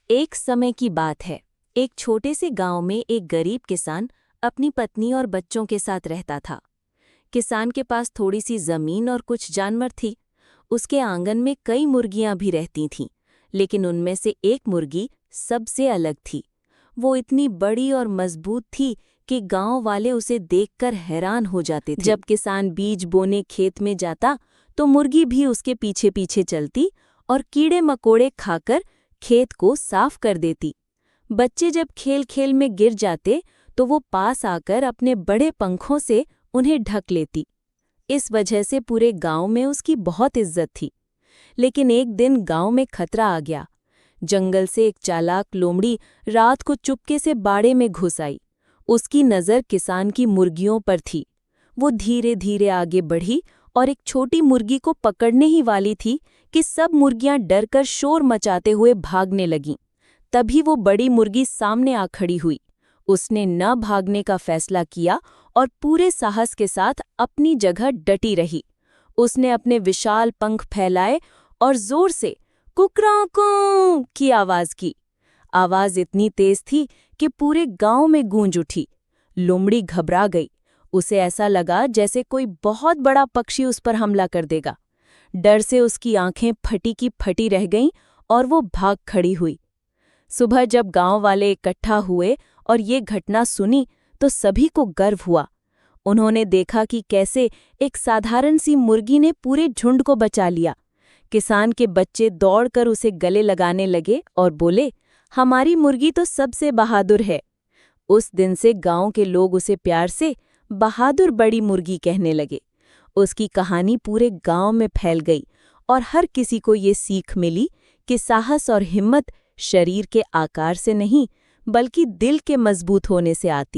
एक समय की बात है। एक छोटे से गांव में एक गरीब किसान अपनी पत्नी और बच्चों के साथ रहता था। किसान के पास थोड़ी सी जमीन और कुछ जानवर थी। उसके आंगन में कई मुर्गियां भी रहती थीं, लेकिन उनमें से एक मुर्गी सबसे अलग थी। वो इतनी बड़ी और मजबूत थी कि गांव वाले उसे देखकर हैरान हो जाते थे। जब किसान बीज बोने खेत में जाता तो मुर्गी भी उसके पीछे पीछे चलती और कीड़े मकोड़े खाकर खेत को साफ कर देती। बच्चे जब खेल खेल में गिर जाते तो वो पास आकर अपने बड़े पंखों से उन्हें ढक लेती। इस वजह से पूरे गांव में उसकी बहुत इज्जत थी। लेकिन एक दिन गांव में खतरा आ गया। जंगल से एक चालाक लोमड़ी रात को चुपके से बाड़े में घुस आई। उसकी नज़र किसान की मुर्गियों पर थी। वो धीरे धीरे आगे बढ़ी और एक छोटी मुर्गी को पकड़ने ही वाली थी कि सब मुर्गियां डरकर शोर मचाते हुए भागने लगीं। तभी वो बड़ी मुर्गी सामने आ खड़ी हुई। उसने न भागने का फैसला किया और पूरे साहस के साथ अपनी जगह डटी रही। उसने अपने विशाल पंख फैलाए और जोर से कुकराकू की आवाज की। आवाज इतनी तेज थी कि पूरे गांव में गूंज उठी। लोमड़ी घबरा गई। उसे ऐसा लगा जैसे कोई बहुत बड़ा पक्षी उस पर हमला कर देगा। डर से उसकी आंखें फटी की फटी रह गईं और वो भाग खड़ी हुई। सुबह जब गांव वाले इकट्ठा हुए और ये घटना सुनी तो सभी को गर्व हुआ। उन्होंने देखा कि कैसे एक साधारण सी मुर्गी ने पूरे झुंड को बचा लिया। किसान के बच्चे दौड़कर उसे गले लगाने लगे और बोले, हमारी मुर्गी तो सबसे बहादुर है। उस दिन से गांव के लोग उसे प्यार से बहादुर बड़ी मुर्गी कहने लगे। उसकी कहानी पूरे गांव में फैल गई और हर किसी को ये सीख मिली कि साहस और हिम्मत शरीर के आकार से नहीं, बल्कि दिल के मजबूत होने से आती है।